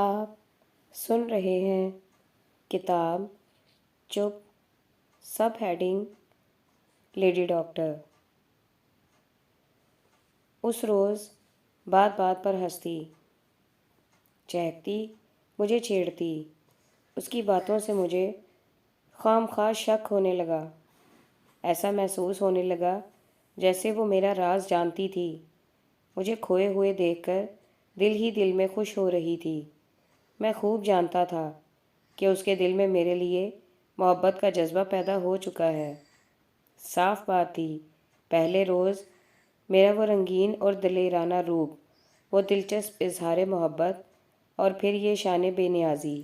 آپ سن رہے ہیں کتاب چپ، سب ہیڈنگ لیڈی ڈاکٹر۔ اس روز بات بات پر ہنستی، چہکتی، مجھے چھیڑتی۔ اس کی باتوں سے مجھے خام خواہ شک ہونے لگا۔ ایسا محسوس ہونے لگا جیسے وہ میرا راز جانتی تھی۔ مجھے کھوئے ہوئے دیکھ کر دل ہی دل میں خوش ہو رہی تھی۔ میں خوب جانتا تھا کہ اس کے دل میں میرے لیے محبت کا جذبہ پیدا ہو چکا ہے۔ صاف بات تھی، پہلے روز میرا وہ رنگین اور دلیرانہ روپ، وہ دلچسپ اظہار محبت، اور پھر یہ شان بے نیازی۔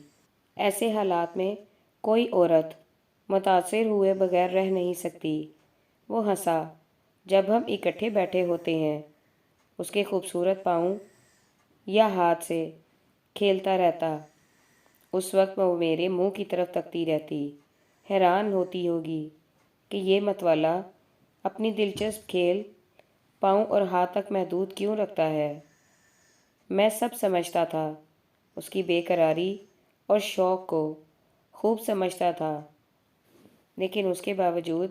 ایسے حالات میں کوئی عورت متاثر ہوئے بغیر رہ نہیں سکتی۔ وہ ہنسا جب ہم اکٹھے بیٹھے ہوتے ہیں۔ اس کے خوبصورت پاؤں یا ہاتھ سے کھیلتا رہتا۔ اس وقت وہ میرے منہ کی طرف تکتی رہتی، حیران ہوتی ہوگی کہ یہ متوالا اپنی دلچسپ کھیل پاؤں اور ہاتھ تک محدود کیوں رکھتا ہے۔ میں سب سمجھتا تھا، اس کی بے قراری اور شوق کو خوب سمجھتا تھا، لیکن اس کے باوجود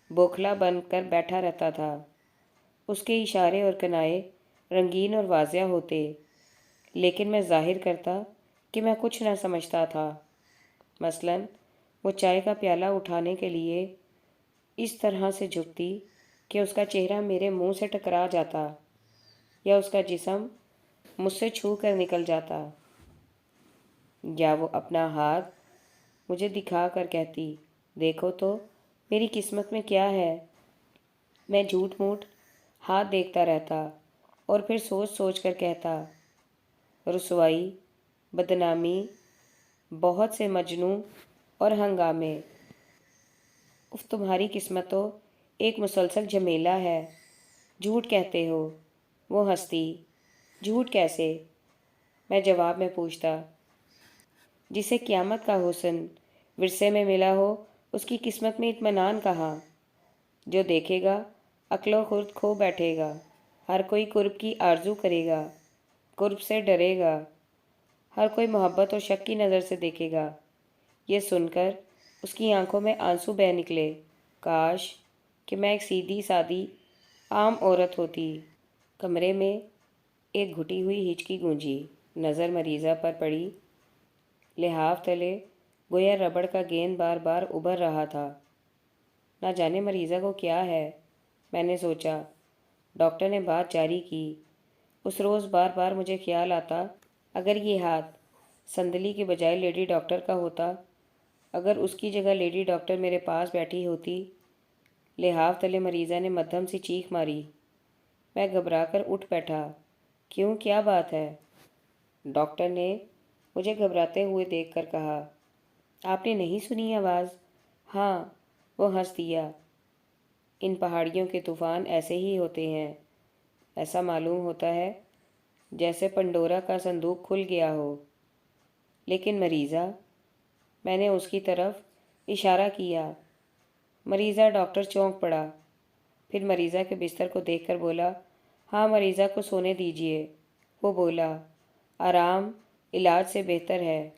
بوکھلا بن کر بیٹھا رہتا تھا۔ اس کے اشارے اور کنائے رنگین اور واضح ہوتے، لیکن میں ظاہر کرتا کہ میں کچھ نہ سمجھتا تھا۔ مثلاً وہ چائے کا پیالہ اٹھانے کے لیے اس طرح سے جھکتی کہ اس کا چہرہ میرے منہ سے ٹکرا جاتا، یا اس کا جسم مجھ سے چھو کر نکل جاتا، یا وہ اپنا ہاتھ مجھے دکھا کر کہتی، دیکھو تو میری قسمت میں کیا ہے۔ میں جھوٹ موٹ ہاتھ دیکھتا رہتا اور پھر سوچ سوچ کر کہتا، رسوائی، بدنامی، بہت سے مجنوں اور ہنگامے۔ تمہاری قسمت تو ایک مسلسل جھمیلا ہے، جھوٹ کہتے ہو۔ وہ ہنستی، جھوٹ کیسے؟ میں جواب میں پوچھتا، جسے قیامت کا حسن ورثے میں ملا ہو، اس کی قسمت میں اطمینان کہاں؟ جو دیکھے گا عقل و خرد کھو بیٹھے گا، ہر کوئی قرب کی آرزو کرے گا، قرب سے ڈرے گا، ہر کوئی محبت اور شک کی نظر سے دیکھے گا۔ یہ سن کر اس کی آنکھوں میں آنسو بہہ نکلے۔ کاش کہ میں ایک سیدھی سادی عام عورت ہوتی۔ کمرے میں ایک گھٹی ہوئی ہچکی گونجی، نظر مریضہ پر پڑی۔ لحاف تلے گویا ربڑ کا گیند بار بار ابھر رہا تھا۔ نہ جانے مریضہ کو کیا ہے، میں نے سوچا۔ ڈاکٹر نے بات جاری کی، اس روز بار بار مجھے خیال آتا، اگر یہ ہاتھ صندلی کے بجائے لیڈی ڈاکٹر کا ہوتا، اگر اس کی جگہ لیڈی ڈاکٹر میرے پاس بیٹھی ہوتی۔ لحاف تلے مریضہ نے مدھم سی چیخ ماری۔ میں گھبرا کر اٹھ بیٹھا۔ کیوں، کیا بات ہے؟ ڈاکٹر نے مجھے گھبراتے ہوئے دیکھ کر کہا، آپ نے نہیں سنی آواز؟ ہاں، وہ ہنس دیا۔ ان پہاڑیوں کے طوفان ایسے ہی ہوتے ہیں۔ ایسا معلوم ہوتا ہے جیسے پنڈورا کا صندوق کھل گیا ہو۔ لیکن مریضہ، میں نے اس کی طرف اشارہ کیا۔ مریضہ ڈاکٹر چونک پڑا، پھر مریضہ کے بستر کو دیکھ کر بولا، ہاں مریضہ کو سونے دیجیے۔ وہ بولا، آرام علاج سے بہتر ہے۔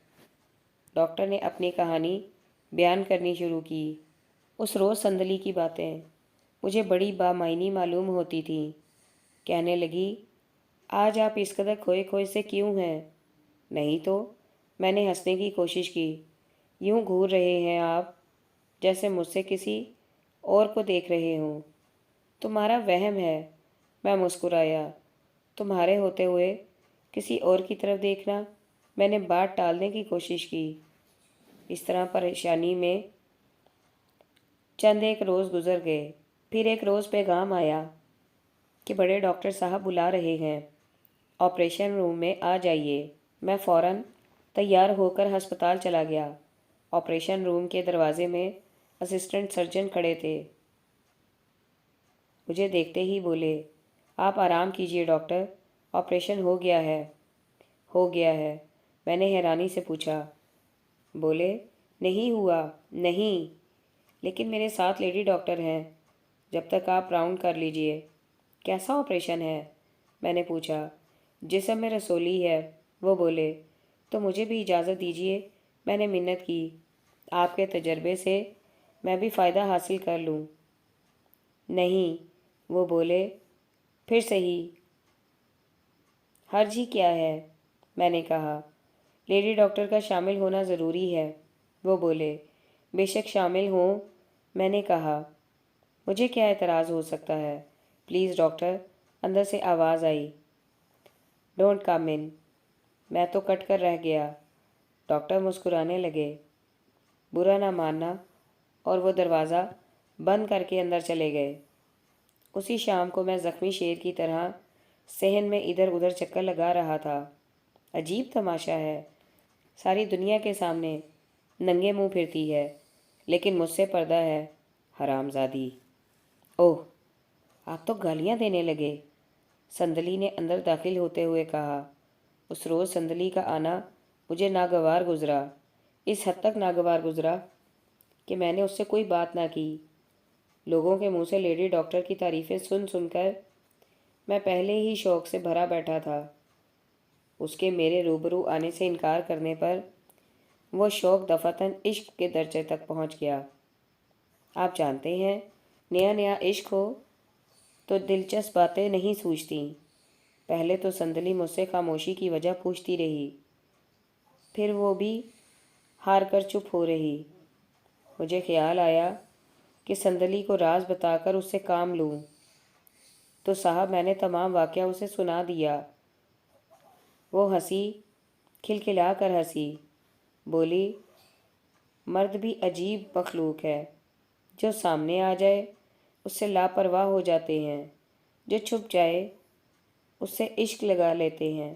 ڈاکٹر نے اپنی کہانی بیان کرنی شروع کی۔ اس روز صندلی کی باتیں مجھے بڑی بامعنی معلوم ہوتی تھیں۔ کہنے لگی، آج آپ اس قدر کھوئے کھوئے سے کیوں ہیں؟ نہیں تو، میں نے ہنسنے کی کوشش کی۔ یوں گھور رہے ہیں آپ جیسے مجھ سے کسی اور کو دیکھ رہے ہوں۔ تمہارا وہم ہے، میں مسکرایا۔ تمہارے ہوتے ہوئے کسی اور کی طرف دیکھنا؟ میں نے بات ٹالنے کی کوشش کی۔ اس طرح پریشانی میں چند ایک روز گزر گئے۔ پھر ایک روز پیغام آیا کہ بڑے ڈاکٹر صاحب بلا رہے ہیں، آپریشن روم میں آ جائیے۔ میں فوراً تیار ہو کر ہسپتال چلا گیا۔ آپریشن روم کے دروازے میں اسسٹنٹ سرجن کھڑے تھے۔ مجھے دیکھتے ہی بولے، آپ آرام کیجیے ڈاکٹر، آپریشن ہو گیا ہے۔ ہو گیا ہے؟ میں نے حیرانی سے پوچھا۔ بولے، نہیں ہوا، نہیں، لیکن میرے ساتھ لیڈی ڈاکٹر ہیں، جب تک آپ راؤنڈ کر لیجیے۔ کیسا آپریشن ہے؟ میں نے پوچھا۔ جسم میں رسولی ہے، وہ بولے، تو مجھے بھی اجازت دیجیے، میں نے منت کی، آپ کے تجربے سے میں بھی فائدہ حاصل کر لوں۔ نہیں، وہ بولے، پھر صحیح، حرج ہی کیا ہے؟ میں نے کہا، لیڈی ڈاکٹر کا شامل ہونا ضروری ہے۔ وہ بولے، بے شک شامل ہوں۔ میں نے کہا، مجھے کیا اعتراض ہو سکتا ہے؟ پلیز ڈاکٹر، اندر سے آواز آئی، ڈونٹ کم ان۔ میں تو کٹ کر رہ گیا۔ ڈاکٹر مسکرانے لگے، برا نہ ماننا، اور وہ دروازہ بند کر کے اندر چلے گئے۔ اسی شام کو میں زخمی شیر کی طرح صحن میں ادھر ادھر چکر لگا رہا تھا۔ عجیب تماشا ہے، ساری دنیا کے سامنے ننگے منہ پھرتی ہے، لیکن مجھ سے پردہ ہے، حرام زادی۔ اوہ، آپ تو گالیاں دینے لگے، سندلی نے اندر داخل ہوتے ہوئے کہا۔ اس روز سندلی کا آنا مجھے ناگوار گزرا، اس حد تک ناگوار گزرا کہ میں نے اس سے کوئی بات نہ کی۔ لوگوں کے منہ سے لیڈی ڈاکٹر کی تعریفیں سن سن کر میں پہلے ہی شوق سے بھرا بیٹھا تھا۔ اس کے میرے روبرو آنے سے انکار کرنے پر وہ شوق دفعتاً عشق کے درجے تک پہنچ گیا۔ آپ جانتے ہیں، نیا نیا عشق ہو تو دلچسپ باتیں نہیں سوچتیں۔ پہلے تو سندلی مجھ سے خاموشی کی وجہ پوچھتی رہی، پھر وہ بھی ہار کر چپ ہو رہی۔ مجھے خیال آیا کہ سندلی کو راز بتا کر اس سے کام لوں، تو صاحب میں نے تمام واقعہ اسے سنا دیا۔ وہ ہنسی، کھلکھلا کر ہنسی، بولی، مرد بھی عجیب مخلوق ہے، جو سامنے آ جائے اس سے لاپرواہ ہو جاتے ہیں، جو چھپ جائے اس سے عشق لگا لیتے ہیں۔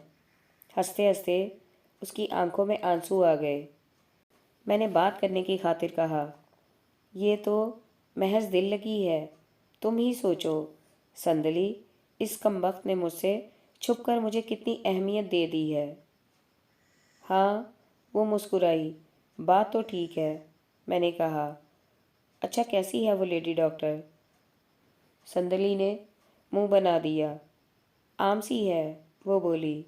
ہنستے ہنستے اس کی آنکھوں میں آنسو آ گئے۔ میں نے بات کرنے کی خاطر کہا، یہ تو محض دل لگی ہے، تم ہی سوچو، سندلی اس کمبخت نے مجھ سے چھپ کر مجھے کتنی اہمیت دے دی ہے۔ ہاں، وہ مسکرائی، بات تو ٹھیک ہے۔ میں نے کہا، اچھا کیسی ہے وہ لیڈی ڈاکٹر؟ سندلی نے منہ بنا دیا، عام سی ہے، وہ بولی،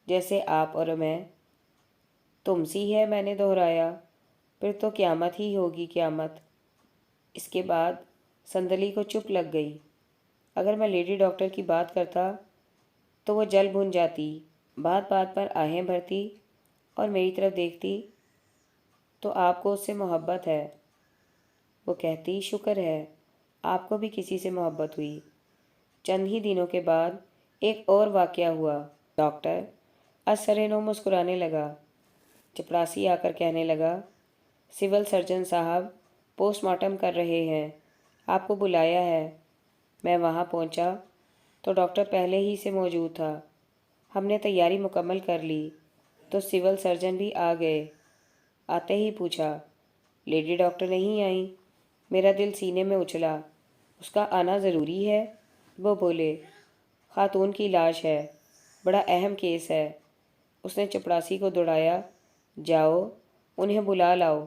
جیسے آپ اور میں۔ تم سی ہے، میں نے دہرایا، پھر تو قیامت ہی ہوگی، قیامت۔ اس کے بعد سندلی کو چپ لگ گئی۔ اگر میں لیڈی ڈاکٹر کی بات کرتا تو وہ جل بھن جاتی، بات بات پر آہیں بھرتی اور میری طرف دیکھتی، تو آپ کو اس سے محبت ہے؟ وہ کہتی، شکر ہے، آپ کو بھی کسی سے محبت ہوئی۔ چند ہی دنوں کے بعد ایک اور واقعہ ہوا۔ ڈاکٹر ازسرِ نو مسکرانے لگا۔ چپڑاسی آ کر کہنے لگا، سول سرجن صاحب پوسٹ مارٹم کر رہے ہیں، آپ کو بلایا ہے۔ میں وہاں پہنچا تو ڈاکٹر پہلے ہی سے موجود تھا۔ ہم نے تیاری مکمل کر لی تو سول سرجن بھی آ گئے۔ آتے ہی پوچھا، لیڈی ڈاکٹر نہیں آئیں؟ میرا دل سینے میں اچھلا، اس کا آنا ضروری ہے؟ وہ بولے، خاتون کی لاش ہے، بڑا اہم کیس ہے۔ اس نے چپڑاسی کو دوڑایا، جاؤ انہیں بلا لاؤ،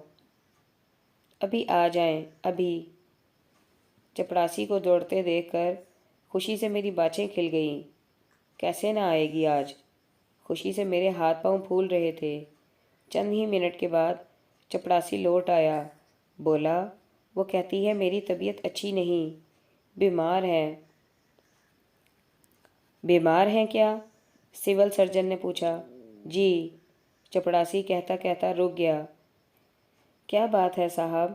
ابھی آ جائیں، ابھی۔ چپڑاسی کو دوڑتے دیکھ کر خوشی سے میری باچیں کھل گئیں۔ کیسے نہ آئے گی آج؟ خوشی سے میرے ہاتھ پاؤں پھول رہے تھے۔ چند ہی منٹ کے بعد چپڑاسی لوٹ آیا، بولا، وہ کہتی ہے میری طبیعت اچھی نہیں، بیمار ہیں۔ بیمار ہیں کیا؟ سول سرجن نے پوچھا۔ جی، چپڑاسی کہتا کہتا رک گیا۔ کیا بات ہے صاحب؟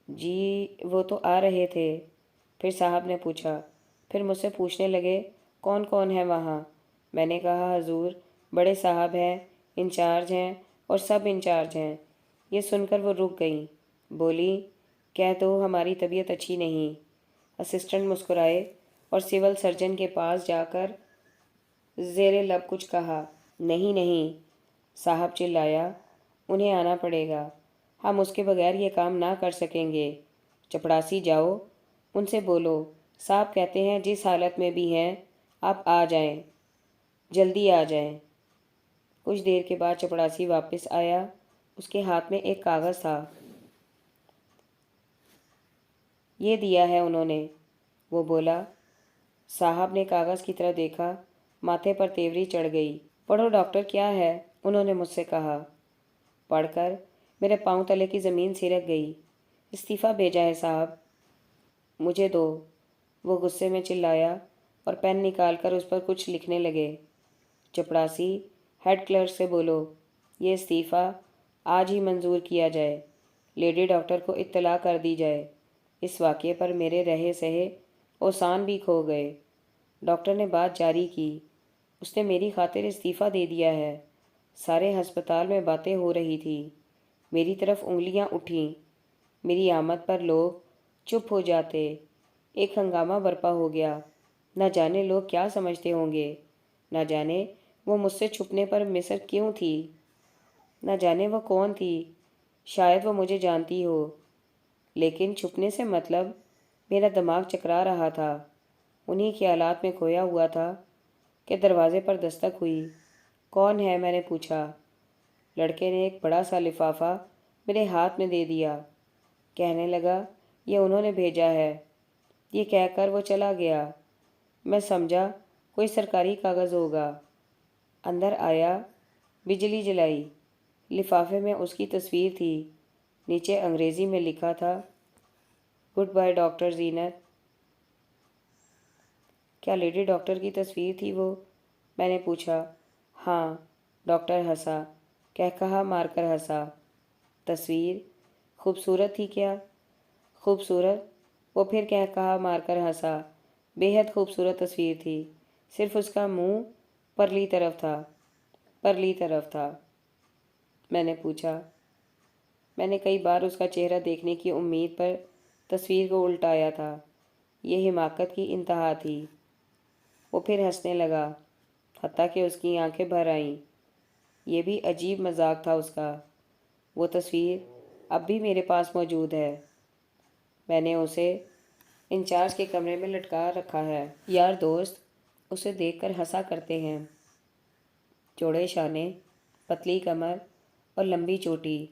جی وہ تو آ رہے تھے۔ پھر صاحب نے پوچھا، پھر مجھ سے پوچھنے لگے، کون کون ہے وہاں؟ میں نے کہا، حضور بڑے صاحب ہیں، انچارج ہیں اور سب انچارج ہیں۔ یہ سن کر وہ رک گئیں۔ بولی، کہہ دو ہماری طبیعت اچھی نہیں۔ اسسٹنٹ مسکرائے اور سول سرجن کے پاس جا کر زیر لب کچھ کہا۔ نہیں نہیں، صاحب چلایا، انہیں آنا پڑے گا، ہم اس کے بغیر یہ کام نہ کر سکیں گے۔ چپڑاسی جاؤ، ان سے بولو، صاحب کہتے ہیں جس حالت میں بھی ہیں آپ آ جائیں، جلدی آ جائیں۔ کچھ دیر کے بعد چپڑاسی واپس آیا، اس کے ہاتھ میں ایک کاغذ تھا۔ یہ دیا ہے انہوں نے، وہ بولا۔ صاحب نے کاغذ کی طرف دیکھا، ماتھے پر تیوری چڑھ گئی۔ پڑھو ڈاکٹر، کیا ہے؟ انہوں نے مجھ سے کہا۔ پڑھ کر میرے پاؤں تلے کی زمین سرک گئی۔ استعفیٰ بھیجا ہے صاحب۔ مجھے دو، وہ غصے میں چلایا اور پین نکال کر اس پر کچھ لکھنے لگے۔ چپڑاسی ہیڈ کلرک سے بولو، یہ استعفیٰ آج ہی منظور کیا جائے، لیڈی ڈاکٹر کو اطلاع کر دی جائے۔ اس واقعے پر میرے رہے سہے اوسان بھی کھو گئے۔ ڈاکٹر نے بات جاری کی، اس نے میری خاطر استعفیٰ دے دیا ہے۔ سارے ہسپتال میں باتیں ہو رہی تھی۔ میری طرف انگلیاں اٹھیں۔ میری آمد پر لوگ چپ ہو جاتے۔ ایک ہنگامہ برپا ہو گیا۔ نہ جانے لوگ کیا سمجھتے ہوں گے، نہ جانے وہ مجھ سے چھپنے پر مصر کیوں تھی، نہ جانے وہ کون تھی، شاید وہ مجھے جانتی ہو۔ لیکن چھپنے سے مطلب میرا دماغ چکرا رہا تھا۔ انہی خیالات میں کھویا ہوا تھا کہ دروازے پر دستک ہوئی۔ کون ہے؟ میں نے پوچھا۔ لڑکے نے ایک بڑا سا لفافہ میرے ہاتھ میں دے دیا۔ کہنے لگا، یہ انہوں نے بھیجا ہے۔ یہ کہہ کر وہ چلا گیا۔ میں سمجھا کوئی سرکاری کاغذ ہوگا۔ اندر آیا، بجلی جلائی۔ لفافے میں اس کی تصویر تھی۔ نیچے انگریزی میں لکھا تھا، گڈ بائی ڈاکٹر زینت۔ کیا لیڈی ڈاکٹر کی تصویر تھی وہ؟ میں نے پوچھا۔ ہاں، ڈاکٹر ہنسا، کہا مار کر ہنسا۔ تصویر خوبصورت تھی کیا؟ خوبصورت؟ وہ پھر کہا مار کر ہنسا۔ بے حد خوبصورت تصویر تھی، صرف اس کا منہ پرلی طرف تھا۔ پرلی طرف تھا؟ میں نے پوچھا۔ میں نے کئی بار اس کا چہرہ دیکھنے کی امید پر تصویر کو الٹایا تھا۔ یہ حماقت کی انتہا تھی۔ وہ پھر ہنسنے لگا، حتیٰ کہ اس کی آنکھیں بھر آئیں۔ یہ بھی عجیب مذاق تھا اس کا۔ وہ تصویر اب بھی میرے پاس موجود ہے۔ میں نے اسے انچارج کے کمرے میں لٹکا رکھا ہے۔ یار دوست اسے دیکھ کر ہنسا کرتے ہیں۔ چوڑے شانے، پتلی کمر اور لمبی چوٹی۔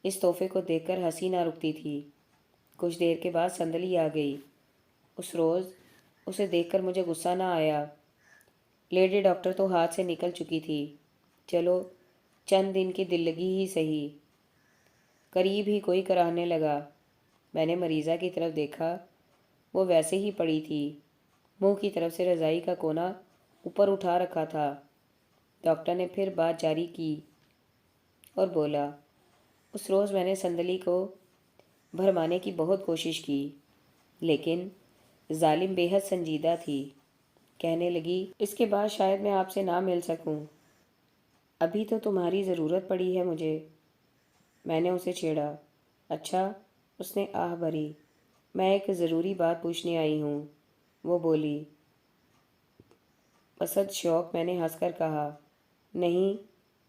اس تحفے کو دیکھ کر ہنسی نہ رکتی تھی۔ کچھ دیر کے بعد سندلی آ گئی۔ اس روز اسے دیکھ کر مجھے غصہ نہ آیا۔ لیڈی ڈاکٹر تو ہاتھ سے نکل چکی تھی۔ چلو چند دن کی دل لگی ہی سہی۔ قریب ہی کوئی کراہنے لگا۔ میں نے مریضہ کی طرف دیکھا، وہ ویسے ہی پڑی تھی، منہ کی طرف سے رضائی کا کونا اوپر اٹھا رکھا تھا۔ ڈاکٹر نے پھر بات جاری کی اور بولا، اس روز میں نے سندلی کو بھرمانے کی بہت کوشش کی، لیکن ظالم بے حد سنجیدہ تھی۔ کہنے لگی، اس کے بعد شاید میں آپ سے نہ مل سکوں۔ ابھی تو تمہاری ضرورت پڑی ہے مجھے۔ میں نے اسے چھیڑا۔ اچھا، اس نے آہ بھری۔ میں ایک ضروری بات پوچھنے آئی ہوں، وہ بولی۔ اسد شوق، میں نے ہنس کر کہا۔ نہیں،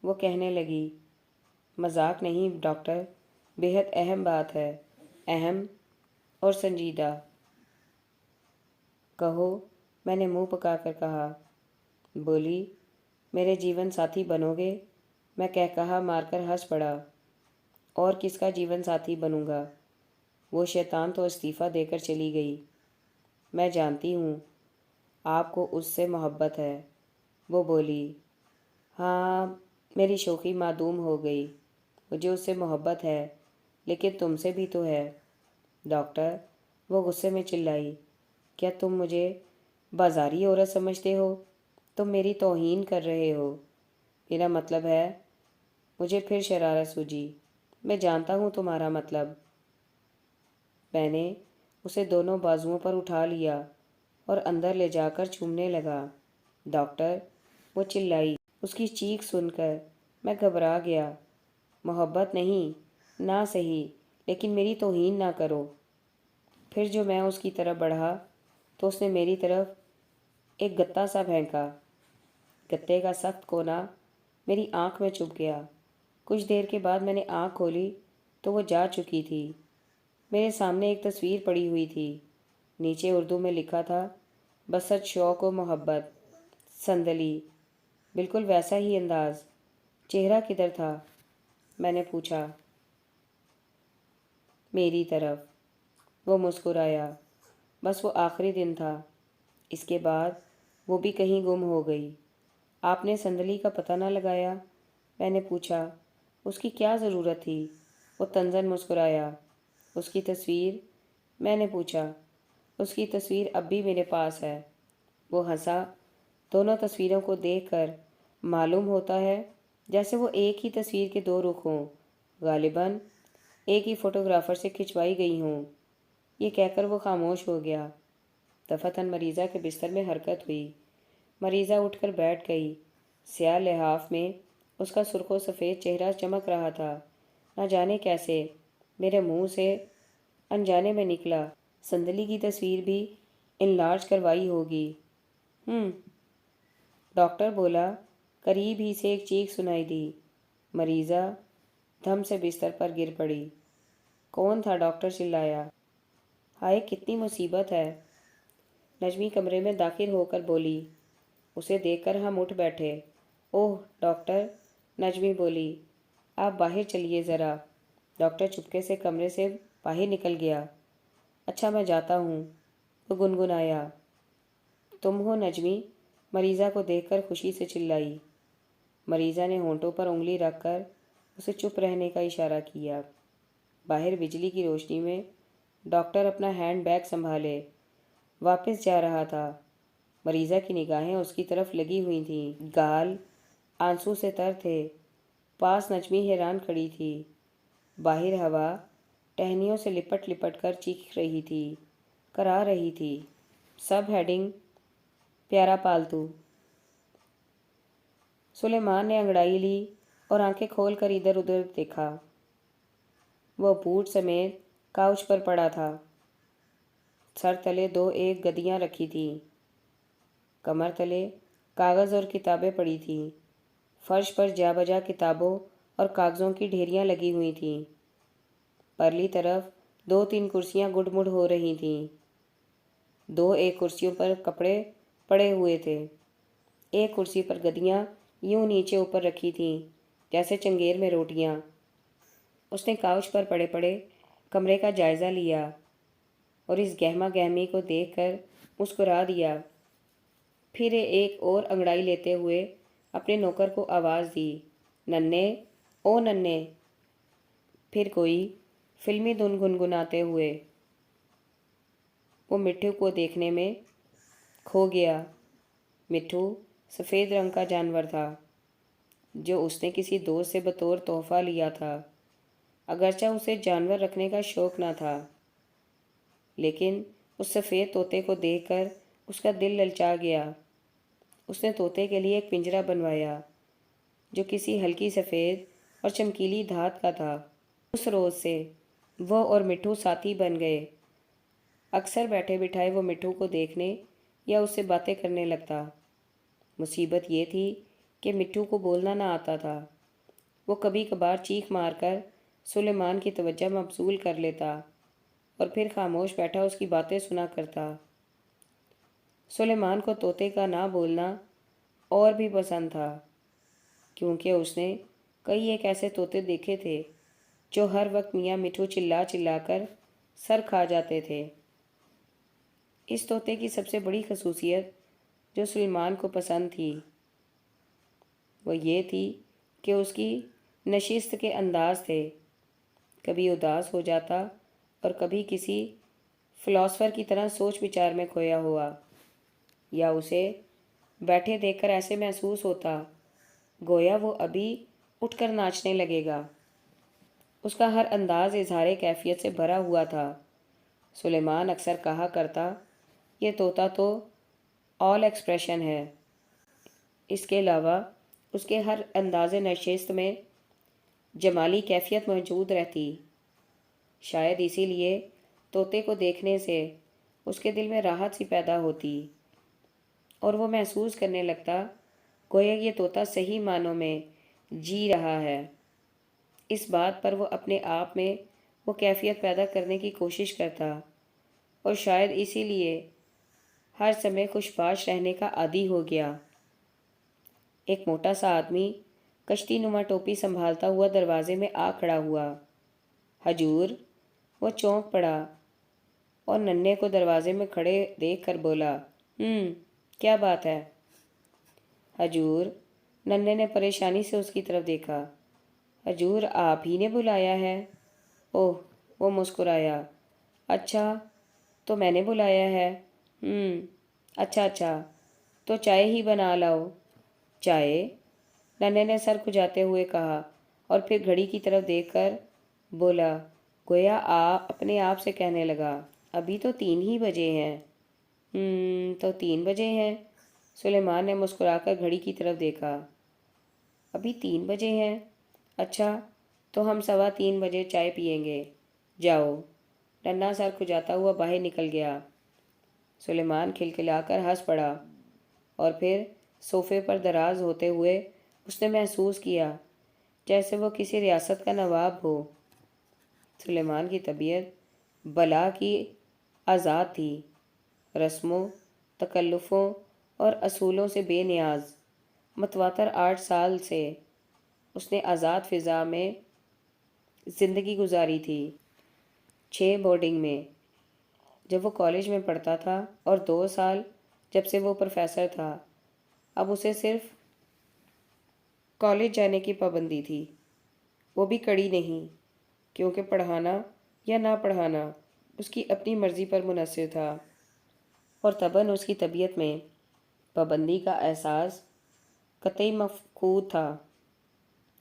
وہ کہنے لگی، مذاق نہیں ڈاکٹر، بے حد اہم بات ہے، اہم اور سنجیدہ۔ کہو، میں نے منہ پکا کر کہا۔ بولی، میرے جیون ساتھی بنو گے؟ میں کہا مار کر ہنس پڑا۔ اور کس کا جیون ساتھی بنوں گا؟ وہ شیطان تو استعفیٰ دے کر چلی گئی۔ میں جانتی ہوں آپ کو اس سے محبت ہے، وہ بولی۔ ہاں، میری شوخی معدوم ہو گئی۔ مجھے اس سے محبت ہے، لیکن تم سے بھی تو ہے۔ ڈاکٹر، وہ غصے میں چلائی، کیا تم مجھے بازاری عورت سمجھتے ہو؟ تم میری توہین کر رہے ہو۔ میرا مطلب ہے، مجھے پھر شرارت سوجی، میں جانتا ہوں تمہارا مطلب۔ میں نے اسے دونوں بازوؤں پر اٹھا لیا اور اندر لے جا کر چومنے لگا۔ ڈاکٹر، وہ چلائی۔ اس کی چیخ سن کر میں گھبرا گیا۔ محبت نہیں، نہ صحیح، لیکن میری توہین نہ کرو۔ پھر جو میں اس کی طرف بڑھا تو اس نے میری طرف ایک گتا سا پھینکا۔ گتے کا سخت کونا میری آنکھ میں چبھ گیا۔ کچھ دیر کے بعد میں نے آنکھ کھولی تو وہ جا چکی تھی۔ میرے سامنے ایک تصویر پڑی ہوئی تھی۔ نیچے اردو میں لکھا تھا، بسط شوق و محبت، سندلی۔ بالکل ویسا ہی انداز۔ چہرہ کدھر تھا؟ میں نے پوچھا۔ میری طرف۔ وہ مسکرایا۔ بس وہ آخری دن تھا، اس کے بعد وہ بھی کہیں گم ہو گئی۔ آپ نے صندلی کا پتہ نہ لگایا؟ میں نے پوچھا۔ اس کی کیا ضرورت تھی؟ وہ طنزاً مسکرایا۔ اس کی تصویر؟ میں نے پوچھا۔ اس کی تصویر اب بھی میرے پاس ہے۔ وہ ہنسا۔ دونوں تصویروں کو دیکھ کر معلوم ہوتا ہے جیسے وہ ایک ہی تصویر کے دو رخ ہوں، غالباً ایک ہی فوٹوگرافر سے کھنچوائی گئی ہوں۔ یہ کہہ کر وہ خاموش ہو گیا۔ دفعتاً مریضہ کے بستر میں حرکت ہوئی۔ مریضہ اٹھ کر بیٹھ گئی۔ سیاہ لحاف میں اس کا سرخ و سفید چہرہ چمک رہا تھا۔ نہ جانے کیسے میرے منہ سے انجانے میں نکلا، صندلی کی تصویر بھی انلارج کروائی ہوگی۔ ڈاکٹر بولا۔ قریب ہی سے ایک چیخ سنائی دی۔ مریضہ دھم سے بستر پر گر پڑی۔ کون تھا؟ ڈاکٹر چلایا۔ ہائے کتنی مصیبت ہے! نجمی کمرے میں داخل ہو کر بولی۔ اسے دیکھ کر ہم اٹھ بیٹھے۔ اوہ ڈاکٹر، نجمی بولی، آپ باہر چلیے ذرا۔ ڈاکٹر چپکے سے کمرے سے باہر نکل گیا۔ اچھا میں جاتا ہوں، وہ گنگنایا۔ تم ہو نجمی؟ مریضہ کو دیکھ کر خوشی سے چلائی۔ مریضہ نے ہونٹوں پر انگلی رکھ کر اسے چپ رہنے کا اشارہ کیا۔ باہر بجلی کی روشنی میں ڈاکٹر اپنا ہینڈ بیگ سنبھالے واپس جا رہا تھا۔ مریضہ کی نگاہیں اس کی طرف لگی ہوئی تھیں، گال آنسو سے تر تھے۔ پاس نجمی حیران کھڑی تھی۔ باہر ہوا ٹہنیوں سے لپٹ لپٹ کر چیخ رہی تھی، کرا رہی تھی۔ سب ہیڈنگ پیارا پالتو۔ سلیمان نے انگڑائی لی اور آنکھیں کھول کر ادھر ادھر دیکھا۔ وہ بوٹ سمیت کاؤچ پر پڑا تھا۔ سر تلے دو ایک گدیاں رکھی تھیں، کمر تلے کاغذ اور کتابیں پڑی تھیں۔ فرش پر جا بجا کتابوں اور کاغذوں کی ڈھیریاں لگی ہوئی تھیں۔ پرلی طرف دو تین کرسیاں گڈ مڈ ہو رہی تھیں۔ دو ایک کرسیوں پر کپڑے پڑے ہوئے تھے۔ ایک کرسی پر گدیاں یوں نیچے اوپر رکھی تھیں جیسے چنگیر میں روٹیاں۔ اس نے کاؤچ پر پڑے پڑے کمرے کا جائزہ لیا اور اس گہما گہمی کو دیکھ کر مسکرا دیا۔ پھر ایک اور انگڑائی لیتے ہوئے اپنے نوکر کو آواز دی، ننے او ننے۔ پھر کوئی فلمی دھن گنگناتے ہوئے وہ مٹھو کو دیکھنے میں کھو گیا۔ مٹھو سفید رنگ کا جانور تھا جو اس نے کسی دوست سے بطور تحفہ لیا تھا۔ اگرچہ اسے جانور رکھنے کا شوق نہ تھا، لیکن اس سفید طوطے کو دیکھ کر اس کا دل للچا گیا۔ اس نے طوطے کے لیے ایک پنجرا بنوایا جو کسی ہلکی سفید اور چمکیلی دھات کا تھا۔ اس روز سے وہ اور مٹھو ساتھی بن گئے۔ اکثر بیٹھے بٹھائے وہ مٹھو کو دیکھنے یا اس سے باتیں کرنے لگتا۔ مصیبت یہ تھی کہ مٹھو کو بولنا نہ آتا تھا۔ وہ کبھی کبھار چیخ مار کر سلیمان کی توجہ مبذول کر لیتا اور پھر خاموش بیٹھا اس کی باتیں سنا کرتا۔ سلیمان کو طوطے کا نہ بولنا اور بھی پسند تھا، کیونکہ اس نے کئی ایک ایسے طوطے دیکھے تھے جو ہر وقت میاں مٹھو چلا چلا کر سر کھا جاتے تھے۔ اس طوطے کی سب سے بڑی خصوصیت جو سلیمان کو پسند تھی وہ یہ تھی کہ اس کی نشست کے انداز تھے۔ کبھی اداس ہو جاتا اور کبھی کسی فلاسفر کی طرح سوچ بچار میں کھویا ہوا، یا اسے بیٹھے دیکھ کر ایسے محسوس ہوتا گویا وہ ابھی اٹھ کر ناچنے لگے گا۔ اس کا ہر انداز اظہار کیفیت سے بھرا ہوا تھا۔ سلیمان اکثر کہا کرتا، یہ طوطا تو آل ایکسپریشن ہے۔ اس کے علاوہ اس کے ہر انداز نشست میں جمالی کیفیت موجود رہتی۔ شاید اسی لیے طوطے کو دیکھنے سے اس کے دل میں راحت سی پیدا ہوتی اور وہ محسوس کرنے لگتا گویا یہ طوطا صحیح معنوں میں جی رہا ہے۔ اس بات پر وہ اپنے آپ میں وہ کیفیت پیدا کرنے کی کوشش کرتا اور شاید اسی لیے ہر سمے خوش باش رہنے کا عادی ہو گیا۔ ایک موٹا سا آدمی کشتی نما ٹوپی سنبھالتا ہوا دروازے میں آ کھڑا ہوا۔ حضور! وہ چونک پڑا اور ننے کو دروازے میں کھڑے دیکھ کر بولا، کیا بات ہے؟ حضور، ننھے نے پریشانی سے اس کی طرف دیکھا۔ حضور، آپ ہی نے بلایا ہے؟ اوہ، وہ مسکرایا۔ اچھا، تو میں نے بلایا ہے۔ اچھا، تو چائے ہی بنا لاؤ۔ چائے؟ ننھے نے سر کھجاتے ہوئے کہا اور پھر گھڑی کی طرف دیکھ کر بولا، گویا اپنے آپ سے کہنے لگا، ابھی تو 3 ہی بجے ہیں۔ تو 3 بجے ہیں؟ سلیمان نے مسکرا کر گھڑی کی طرف دیکھا۔ ابھی 3 بجے ہیں؟ اچھا، تو ہم 3:15 بجے چائے پئیں گے۔ جاؤ۔ ننھا سر کھجاتا ہوا باہر نکل گیا۔ سلیمان کھلکھلا کر ہنس پڑا اور پھر صوفے پر دراز ہوتے ہوئے اس نے محسوس کیا جیسے وہ کسی ریاست کا نواب ہو۔ سلیمان کی طبیعت بلا کی آزاد تھی، رسموں، تکلفوں اور اصولوں سے بے نیاز۔ متواتر 8 سال سے اس نے آزاد فضا میں زندگی گزاری تھی، 6 بورڈنگ میں جب وہ کالج میں پڑھتا تھا اور 2 سال جب سے وہ پروفیسر تھا۔ اب اسے صرف کالج جانے کی پابندی تھی، وہ بھی کڑی نہیں، کیونکہ پڑھانا یا نہ پڑھانا اس کی اپنی مرضی پر منحصر تھا، اور طبعاً اس کی طبیعت میں پابندی کا احساس قطعی مفقود تھا۔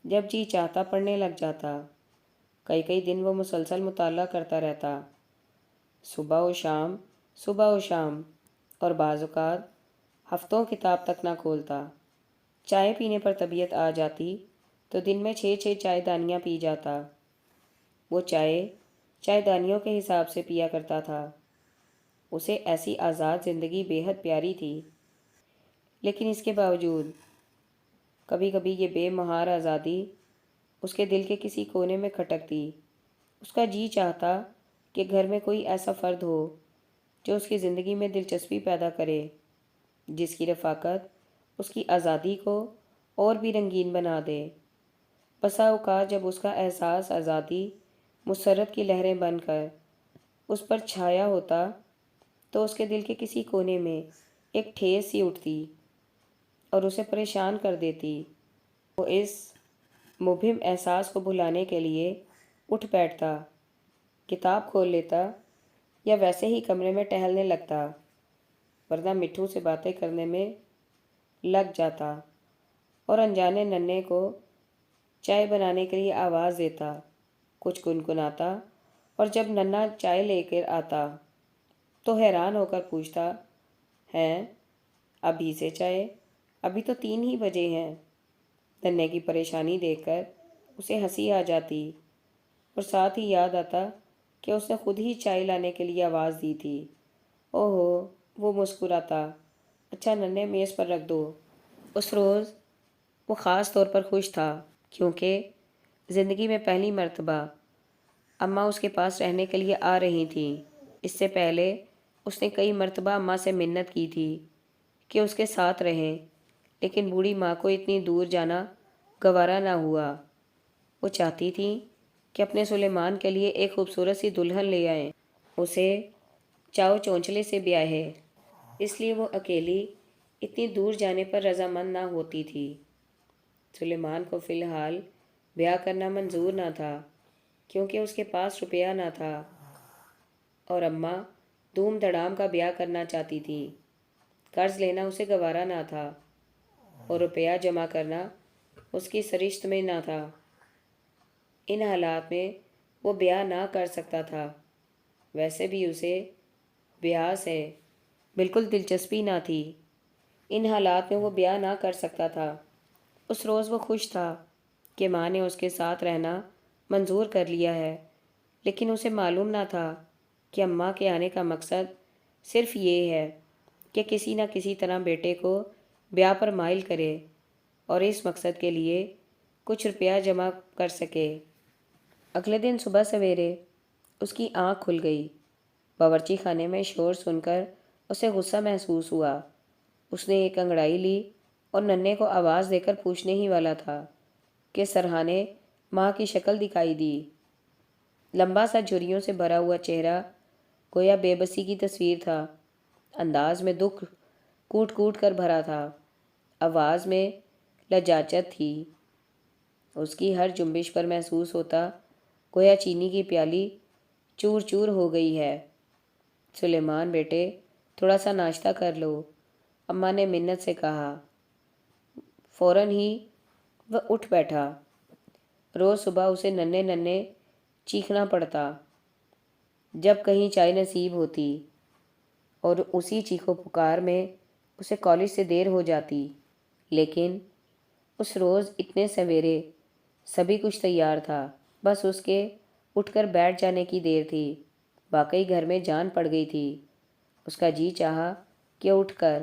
جب جی چاہتا پڑھنے لگ جاتا۔ کئی دن وہ مسلسل مطالعہ کرتا رہتا، صبح و شام، اور بعض اوقات ہفتوں کتاب تک نہ کھولتا۔ چائے پینے پر طبیعت آ جاتی تو دن میں 6 چائے دانیاں پی جاتا۔ وہ چائے دانیوں کے حساب سے پیا کرتا تھا۔ اسے ایسی آزاد زندگی بے حد پیاری تھی، لیکن اس کے باوجود کبھی کبھی یہ بے مہار آزادی اس کے دل کے کسی کونے میں کھٹکتی۔ اس کا جی چاہتا کہ گھر میں کوئی ایسا فرد ہو جو اس کی زندگی میں دلچسپی پیدا کرے، جس کی رفاقت اس کی آزادی کو اور بھی رنگین بنا دے۔ بسا اوقات جب اس کا احساس آزادی مسرت کی لہریں بن کر اس پر چھایا ہوتا تو اس کے دل کے کسی کونے میں ایک ٹھیس سی اٹھتی اور اسے پریشان کر دیتی۔ وہ اس مبہم احساس کو بھلانے کے لیے اٹھ بیٹھتا، کتاب کھول لیتا یا ویسے ہی کمرے میں ٹہلنے لگتا، ورنہ مٹھو سے باتیں کرنے میں لگ جاتا اور انجانے ننھے کو چائے بنانے کے لیے آواز دیتا، کچھ گنگناتا، اور جب ننھا چائے لے کر آتا تو حیران ہو کر پوچھتا، ہیں، ابھی سے چائے؟ ابھی تو 3 ہی بجے ہیں۔ ننھے کی پریشانی دیکھ کر اسے ہنسی آ جاتی اور ساتھ ہی یاد آتا کہ اس نے خود ہی چائے لانے کے لیے آواز دی تھی۔ اوہو، وہ مسکراتا، اچھا ننھے، میز پر رکھ دو۔ اس روز وہ خاص طور پر خوش تھا کیونکہ زندگی میں پہلی مرتبہ اماں اس کے پاس رہنے کے لیے آ رہی تھیں۔ اس سے پہلے اس نے کئی مرتبہ اماں سے منت کی تھی کہ اس کے ساتھ رہیں، لیکن بوڑھی ماں کو اتنی دور جانا گوارا نہ ہوا۔ وہ چاہتی تھی کہ اپنے سلیمان کے لیے ایک خوبصورت سی دلہن لے آئیں، اسے چاؤ چونچلے سے بیاہے، اس لیے وہ اکیلی اتنی دور جانے پر رضامند نہ ہوتی تھی۔ سلیمان کو فی الحال بیاہ کرنا منظور نہ تھا کیونکہ اس کے پاس روپیہ نہ تھا، اور اماں دھوم دھڑام کا بیاہ کرنا چاہتی تھی۔ قرض لینا اسے گوارا نہ تھا اور روپیہ جمع کرنا اس کی سرشت میں نہ تھا۔ ان حالات میں وہ بیاہ نہ کر سکتا تھا۔ ویسے بھی اسے بیاہ سے بالکل دلچسپی نہ تھی۔ ان حالات میں وہ بیاہ نہ کر سکتا تھا۔ اس روز وہ خوش تھا کہ ماں نے اس کے ساتھ رہنا منظور کر لیا ہے، لیکن اسے معلوم نہ تھا کہ اماں کے آنے کا مقصد صرف یہ ہے کہ کسی نہ کسی طرح بیٹے کو بیاہ پر مائل کرے اور اس مقصد کے لیے کچھ روپیہ جمع کر سکے۔ اگلے دن صبح سویرے اس کی آنکھ کھل گئی۔ باورچی خانے میں شور سن کر اسے غصہ محسوس ہوا۔ اس نے ایک انگڑائی لی اور ننھے کو آواز دے کر پوچھنے ہی والا تھا کہ سرہانے ماں کی شکل دکھائی دی۔ لمبا سا جھریوں سے بھرا ہوا چہرہ گویا بے بسی کی تصویر تھا، انداز میں دکھ کوٹ کوٹ کر بھرا تھا۔ آواز میں لجاجت تھی۔ اس کی ہر جنبش پر محسوس ہوتا گویا چینی کی پیالی چور چور ہو گئی ہے۔ سلیمان بیٹے، تھوڑا سا ناشتہ کر لو، اماں نے منت سے کہا۔ فوراً ہی وہ اٹھ بیٹھا۔ روز صبح اسے ننھے ننھے چیخنا پڑتا جب کہیں چائے نصیب ہوتی، اور اسی چیخو پکار میں اسے کالج سے دیر ہو جاتی۔ لیکن اس روز اتنے سویرے سبھی کچھ تیار تھا، بس اس کے اٹھ کر بیٹھ جانے کی دیر تھی۔ واقعی گھر میں جان پڑ گئی تھی۔ اس کا جی چاہا کہ اٹھ کر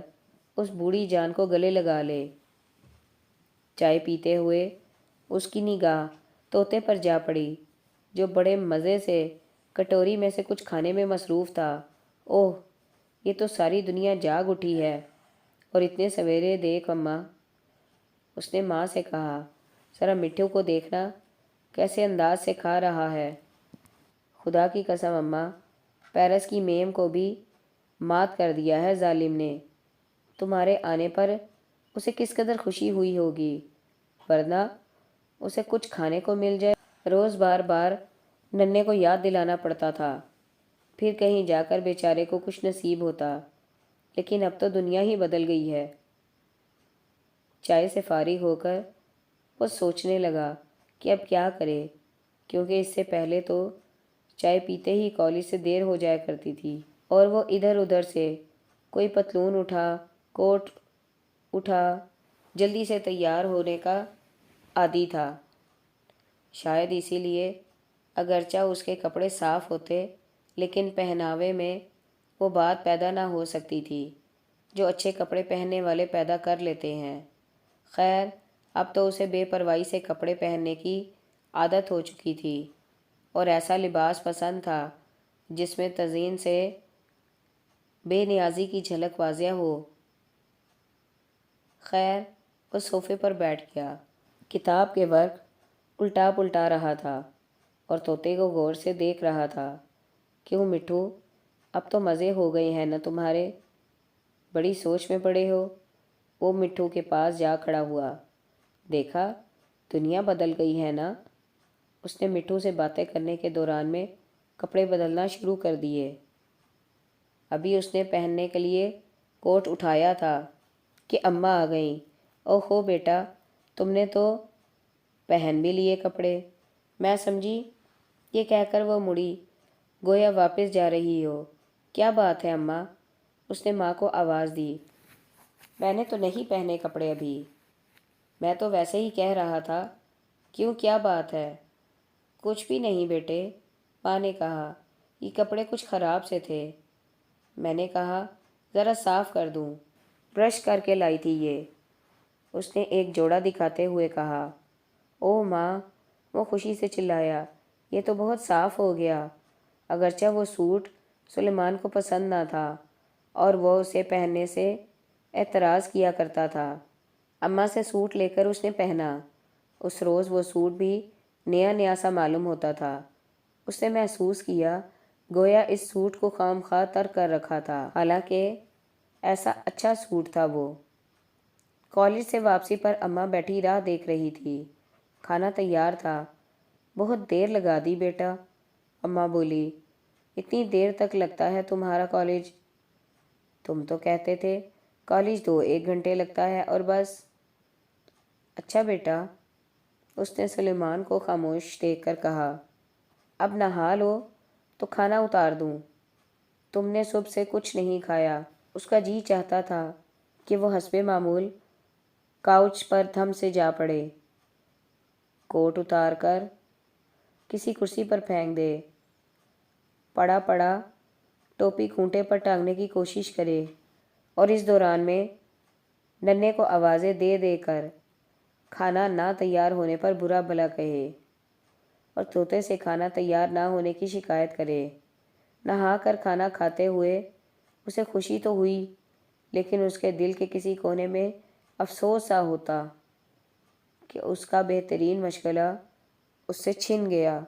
اس بوڑھی جان کو گلے لگا لے۔ چائے پیتے ہوئے اس کی نگاہ طوطے پر جا پڑی، جو بڑے مزے سے کٹوری میں سے کچھ کھانے میں مصروف تھا۔ اوہ، یہ تو ساری دنیا جاگ اٹھی ہے، اور اتنے سویرے دیکھ اماں، اس نے ماں سے کہا، ذرا مٹھو کو دیکھنا کیسے انداز سے کھا رہا ہے۔ خدا کی قسم اماں، پیرس کی میم کو بھی مات کر دیا ہے ظالم نے۔ تمہارے آنے پر اسے کس قدر خوشی ہوئی ہوگی، ورنہ اسے کچھ کھانے کو مل جائے۔ روز بار بار ننھے کو یاد دلانا پڑتا تھا، پھر کہیں جا کر بیچارے کو کچھ نصیب ہوتا۔ لیکن اب تو دنیا ہی بدل گئی ہے۔ چائے سے فارغ ہو کر وہ سوچنے لگا کہ اب کیا کرے، کیونکہ اس سے پہلے تو چائے پیتے ہی کالج سے دیر ہو جایا کرتی تھی، اور وہ ادھر ادھر سے کوئی پتلون اٹھا، کوٹ اٹھا، جلدی سے تیار ہونے کا عادی تھا۔ شاید اسی لیے اگرچہ اس کے کپڑے صاف ہوتے، لیکن پہناوے میں وہ بات پیدا نہ ہو سکتی تھی جو اچھے کپڑے پہننے والے پیدا کر لیتے ہیں۔ خیر، اب تو اسے بے پرواہی سے کپڑے پہننے کی عادت ہو چکی تھی، اور ایسا لباس پسند تھا جس میں تزئین سے بے نیازی کی جھلک واضح ہو۔ خیر، وہ صوفے پر بیٹھ گیا، کتاب کے ورق الٹا پلٹا رہا تھا اور طوطے کو غور سے دیکھ رہا تھا۔ کیوں مٹھو، اب تو مزے ہو گئے ہیں نا تمہارے؟ بڑی سوچ میں پڑے ہو؟ وہ مٹھو کے پاس جا کھڑا ہوا۔ دیکھا، دنیا بدل گئی ہے نا؟ اس نے مٹھو سے باتیں کرنے کے دوران میں کپڑے بدلنا شروع کر دیے۔ ابھی اس نے پہننے کے لیے کوٹ اٹھایا تھا کہ اماں آ گئیں۔ اوہو بیٹا، تم نے تو پہن بھی لیے کپڑے، میں سمجھی۔ یہ کہہ کر وہ مڑی، گویا واپس جا رہی ہو۔ کیا بات ہے اماں؟ اس نے ماں کو آواز دی۔ میں نے تو نہیں پہنے کپڑے ابھی، میں تو ویسے ہی کہہ رہا تھا۔ کیوں، کیا بات ہے؟ کچھ بھی نہیں بیٹے، ماں نے کہا، یہ کپڑے کچھ خراب سے تھے۔ میں نے کہا ذرا صاف کر دوں، برش کر کے لائی تھی یہ۔ اس نے ایک جوڑا دکھاتے ہوئے کہا۔ او ماں، وہ خوشی سے چلایا، یہ تو بہت صاف ہو گیا۔ اگرچہ وہ سوٹ سلیمان کو پسند نہ تھا اور وہ اسے پہننے سے اعتراض کیا کرتا تھا، اماں سے سوٹ لے کر اس نے پہنا۔ اس روز وہ سوٹ بھی نیا نیا سا معلوم ہوتا تھا۔ اس نے محسوس کیا گویا اس سوٹ کو خام خواہ ترک کر رکھا تھا، حالانکہ ایسا اچھا سوٹ تھا وہ۔ کالج سے واپسی پر اماں بیٹھی راہ دیکھ رہی تھی۔ کھانا تیار تھا۔ بہت دیر لگا دی بیٹا، اماں بولی۔ اتنی دیر تک لگتا ہے تمہارا کالج؟ تم تو کہتے تھے کالج 2-1 گھنٹے لگتا ہے اور بس۔ اچھا بیٹا، اس نے سلیمان کو خاموش دیکھ کر کہا۔ اب نہا لو تو کھانا اتار دوں، تم نے صبح سے کچھ نہیں کھایا۔ اس کا جی چاہتا تھا کہ وہ حسب معمول کاؤچ پر دھم سے جا پڑے، کوٹ اتار کر کسی کرسی پر پھینک دے، پڑا پڑا ٹوپی کھونٹے پر ٹانگنے کی کوشش کرے، اور اس دوران میں ننھے کو آوازیں دے دے کر کھانا نہ تیار ہونے پر برا بھلا کہے، اور طوطے سے کھانا تیار نہ ہونے کی شکایت کرے۔ نہا کر کھانا کھاتے ہوئے اسے خوشی تو ہوئی، لیکن اس کے دل کے کسی کونے میں افسوس سا ہوتا کہ اس کا بہترین مشغلہ اس سے چھن گیا۔